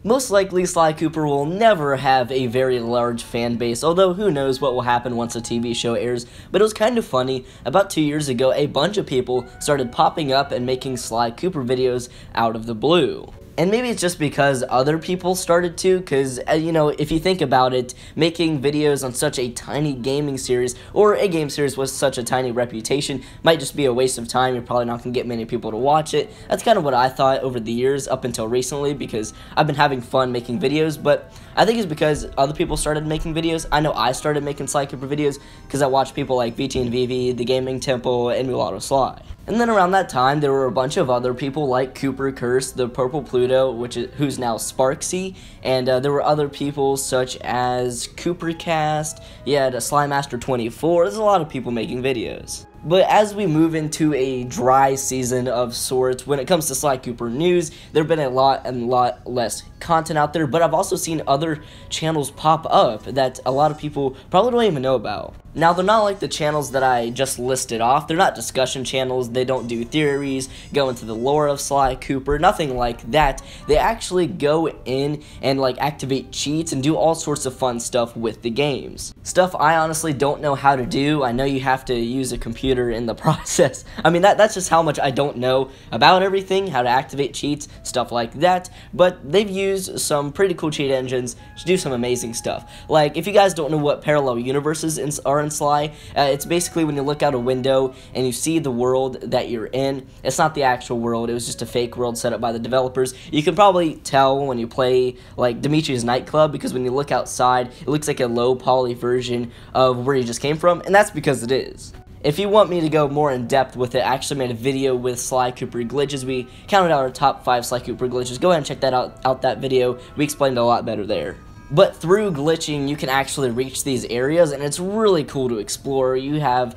Most likely, Sly Cooper will never have a very large fan base, although who knows what will happen once a TV show airs. But it was kind of funny. About 2 years ago, a bunch of people started popping up and making Sly Cooper videos out of the blue. And maybe it's just because other people started to, because, you know, if you think about it, making videos on such a tiny gaming series, or a game series with such a tiny reputation, might just be a waste of time. You're probably not going to get many people to watch it. That's kind of what I thought over the years, up until recently, because I've been having fun making videos, but I think it's because other people started making videos. I know I started making Sly Cooper videos because I watched people like VT and VV, The Gaming Temple, and Mulatto Sly. And then around that time, there were a bunch of other people like Cooper Curse, the Purple Pluto, who's now Sparksy, and there were other people such as Coopercast, you had Slymaster24, there's a lot of people making videos. But as we move into a dry season of sorts, when it comes to Sly Cooper news, there have been a lot less content out there, but I've also seen other channels pop up that a lot of people probably don't even know about. Now, they're not like the channels that I just listed off. They're not discussion channels. They don't do theories, go into the lore of Sly Cooper, nothing like that. They actually go in and like activate cheats and do all sorts of fun stuff with the games. Stuff I honestly don't know how to do. I know you have to use a computer in the process. I mean, that's just how much I don't know about everything, how to activate cheats, stuff like that. But they've used some pretty cool cheat engines to do some amazing stuff. Like, if you guys don't know what parallel universes are in Sly, it's basically when you look out a window and you see the world that you're in. It's not the actual world, it was just a fake world set up by the developers. You can probably tell when you play like Dimitri's Nightclub, because when you look outside, it looks like a low poly version of where you just came from, and that's because it is. If you want me to go more in depth with it, I actually made a video with Sly Cooper glitches. We counted out our top 5 Sly Cooper glitches. Go ahead and check that out that video. We explained it a lot better there. But through glitching, you can actually reach these areas, and it's really cool to explore. You have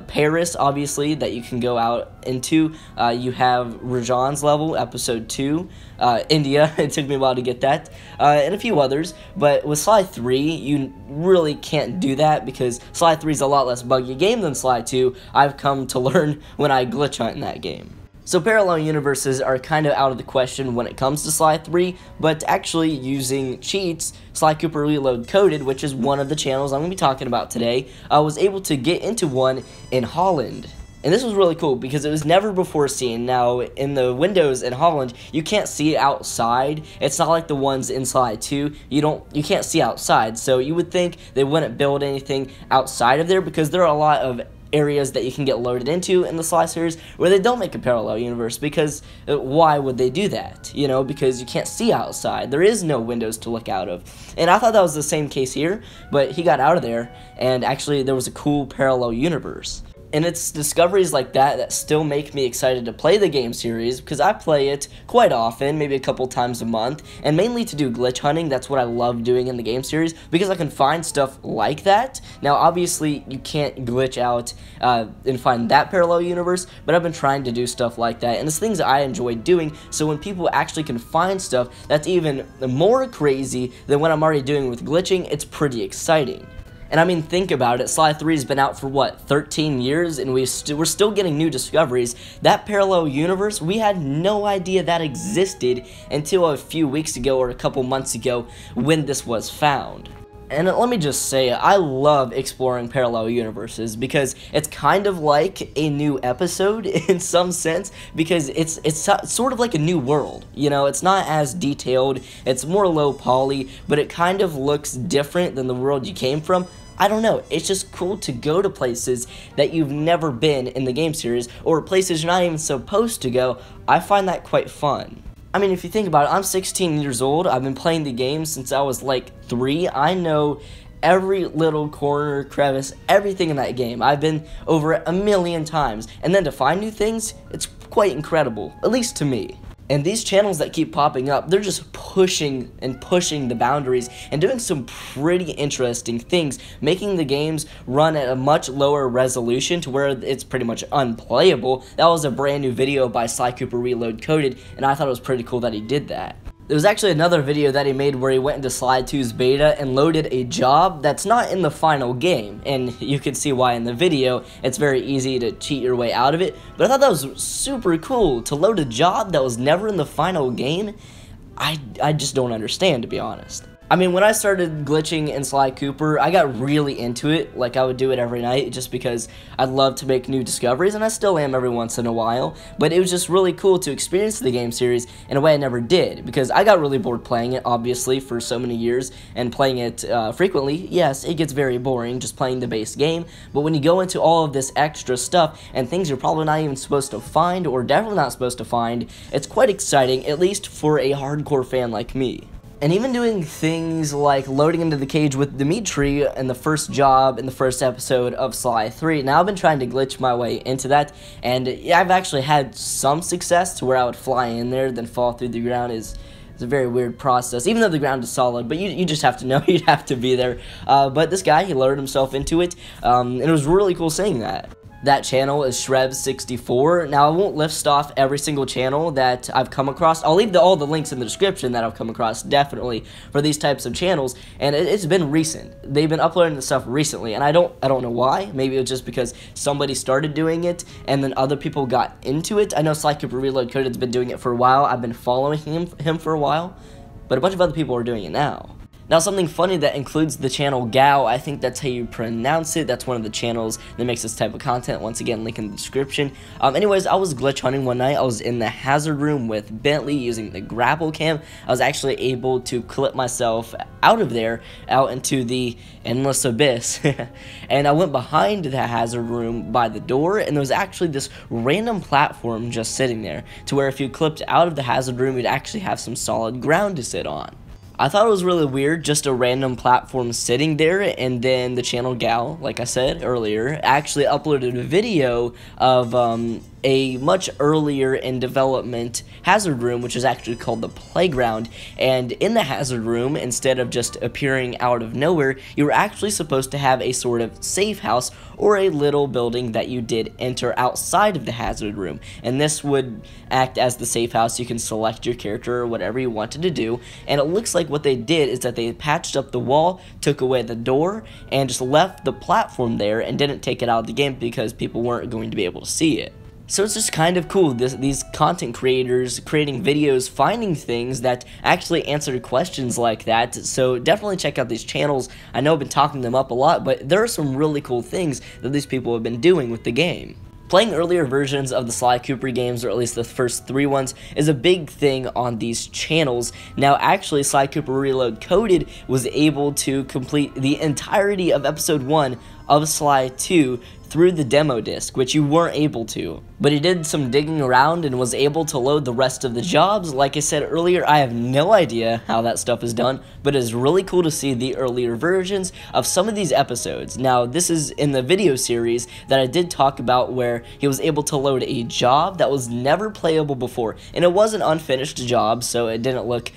Paris, obviously, that you can go out into. You have Rajan's level, episode 2. India, it took me a while to get that, and a few others. But with Sly 3, you really can't do that, because Sly 3 is a lot less buggy game than Sly 2. I've come to learn when I glitch hunt in that game. So parallel universes are kind of out of the question when it comes to Sly 3, but actually using cheats, Sly Cooper Reload Coded, which is one of the channels I'm going to be talking about today, was able to get into one in Holland. And this was really cool because it was never before seen. Now, in the windows in Holland, you can't see outside. It's not like the ones in Sly 2. You can't see outside, so you would think they wouldn't build anything outside of there, because there are a lot of areas that you can get loaded into in the Sly series where they don't make a parallel universe, because why would they do that? You know, because you can't see outside. There is no windows to look out of. And I thought that was the same case here, but he got out of there, and actually there was a cool parallel universe. And it's discoveries like that that still make me excited to play the game series, because I play it quite often, maybe a couple times a month, and mainly to do glitch hunting. That's what I love doing in the game series, because I can find stuff like that. Now, obviously, you can't glitch out and find that parallel universe, but I've been trying to do stuff like that, and it's things that I enjoy doing, so when people actually can find stuff that's even more crazy than what I'm already doing with glitching, it's pretty exciting. And I mean, think about it, Sly 3 has been out for, what, 13 years, and we're still getting new discoveries. That parallel universe, we had no idea that existed until a few weeks ago or a couple months ago when this was found. And let me just say, I love exploring parallel universes, because it's kind of like a new episode in some sense, because it's sort of like a new world. You know, it's not as detailed, it's more low poly, but it kind of looks different than the world you came from. I don't know, it's just cool to go to places that you've never been in the game series, or places you're not even supposed to go. I find that quite fun. I mean, if you think about it, I'm 16 years old. I've been playing the game since I was like 3. I know every little corner, crevice, everything in that game. I've been over 1,000,000 times. And then to find new things, it's quite incredible, at least to me. And these channels that keep popping up, they're just pushing and pushing the boundaries and doing some pretty interesting things, making the games run at a much lower resolution to where it's pretty much unplayable. That was a brand new video by Sly Cooper Reload Coded, and I thought it was pretty cool that he did that. There was actually another video that he made where he went into Sly 2's beta and loaded a job that's not in the final game, and you can see why in the video. It's very easy to cheat your way out of it, but I thought that was super cool to load a job that was never in the final game. I just don't understand, to be honest. I mean, when I started glitching in Sly Cooper, I got really into it. Like, I would do it every night just because I love to make new discoveries, and I still am every once in a while. But it was just really cool to experience the game series in a way I never did, because I got really bored playing it, obviously, for so many years, and playing it frequently. Yes, it gets very boring just playing the base game, but when you go into all of this extra stuff and things you're probably not even supposed to find, or definitely not supposed to find, it's quite exciting, at least for a hardcore fan like me. And even doing things like loading into the cage with Dimitri in the first job in the first episode of Sly 3. Now, I've been trying to glitch my way into that, and I've actually had some success to where I would fly in there, then fall through the ground. It's a very weird process, even though the ground is solid, but you just have to know, you'd have to be there. But this guy, he lowered himself into it, and it was really cool seeing that. That channel is Shrev64. Now, I won't list off every single channel that I've come across. I'll leave all the links in the description that I've come across, definitely, for these types of channels, and it's been recent. They've been uploading this stuff recently, and I don't know why. Maybe it was just because somebody started doing it, and then other people got into it. I know Sly Cooper Reload Coded's been doing it for a while. I've been following him for a while, but a bunch of other people are doing it now. Now, something funny that includes the channel Gao, I think that's how you pronounce it. That's one of the channels that makes this type of content. Once again, link in the description. Anyways, I was glitch hunting one night. I was in the hazard room with Bentley using the grapple cam. I was actually able to clip myself out of there, out into the endless abyss. And I went behind the hazard room by the door, and there was actually this random platform just sitting there, to where if you clipped out of the hazard room, you'd actually have some solid ground to sit on. I thought it was really weird, just a random platform sitting there, and then the channel Gal, like I said earlier, actually uploaded a video of a much earlier in development hazard room, which is actually called the Playground. And in the hazard room, instead of just appearing out of nowhere, you were actually supposed to have a sort of safe house or a little building that you did enter outside of the hazard room, and this would act as the safe house. You can select your character or whatever you wanted to do, and it looks like what they did is that they patched up the wall, took away the door, and just left the platform there and didn't take it out of the game because people weren't going to be able to see it. So it's just kind of cool, these content creators creating videos, finding things that actually answer questions like that. So definitely check out these channels. I know I've been talking them up a lot, but there are some really cool things that these people have been doing with the game. Playing earlier versions of the Sly Cooper games, or at least the first 3 ones, is a big thing on these channels. Now, actually, Sly Cooper Reload Coded was able to complete the entirety of Episode 1 of Sly 2 through the demo disc, which you weren't able to. But he did some digging around and was able to load the rest of the jobs. Like I said earlier, I have no idea how that stuff is done, but it's really cool to see the earlier versions of some of these episodes. Now, this is in the video series that I did talk about, where he was able to load a job that was never playable before, and it was an unfinished job, so it didn't look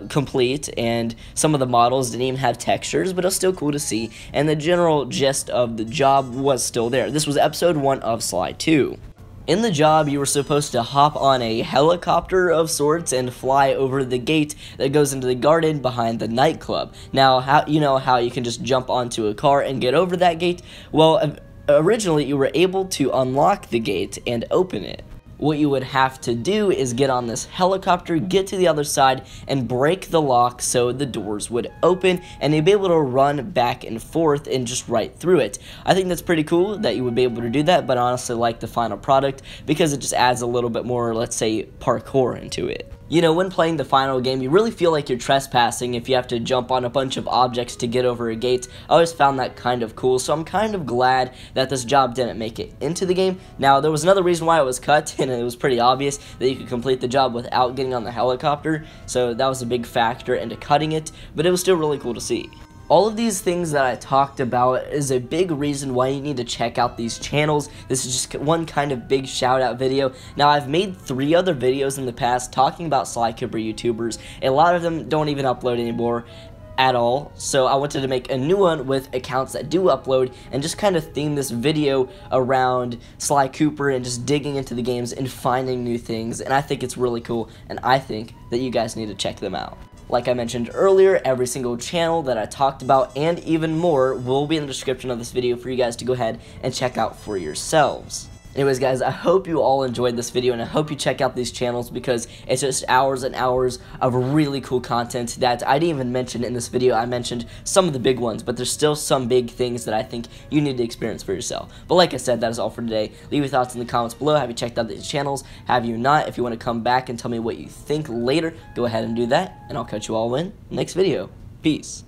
complete, and some of the models didn't even have textures, but it was still cool to see, and the general gist of the job was still there. This was episode 1 of Sly 2. In the job, you were supposed to hop on a helicopter of sorts and fly over the gate that goes into the garden behind the nightclub. Now, how you can just jump onto a car and get over that gate? Well, originally you were able to unlock the gate and open it. What you would have to do is get on this helicopter, get to the other side, and break the lock so the doors would open, and you'd be able to run back and forth and just right through it. I think that's pretty cool that you would be able to do that, but I honestly like the final product because it just adds a little bit more, let's say, parkour into it. You know, when playing the final game, you really feel like you're trespassing if you have to jump on a bunch of objects to get over a gate. I always found that kind of cool, so I'm kind of glad that this job didn't make it into the game. Now, there was another reason why it was cut, and it was pretty obvious that you could complete the job without getting on the helicopter, so that was a big factor into cutting it, but it was still really cool to see. All of these things that I talked about is a big reason why you need to check out these channels. This is just one kind of big shout out video. Now, I've made 3 other videos in the past talking about Sly Cooper YouTubers. A lot of them don't even upload anymore. at all, so I wanted to make a new one with accounts that do upload and just kind of theme this video around Sly Cooper and just digging into the games and finding new things, and I think it's really cool, and I think that you guys need to check them out. Like I mentioned earlier, every single channel that I talked about and even more will be in the description of this video for you guys to go ahead and check out for yourselves. Anyways guys, I hope you all enjoyed this video, and I hope you check out these channels because it's just hours and hours of really cool content that I didn't even mention in this video. I mentioned some of the big ones, but there's still some big things that I think you need to experience for yourself. But like I said, that is all for today. Leave your thoughts in the comments below. Have you checked out these channels? Have you not? If you want to come back and tell me what you think later, go ahead and do that, and I'll catch you all in the next video. Peace.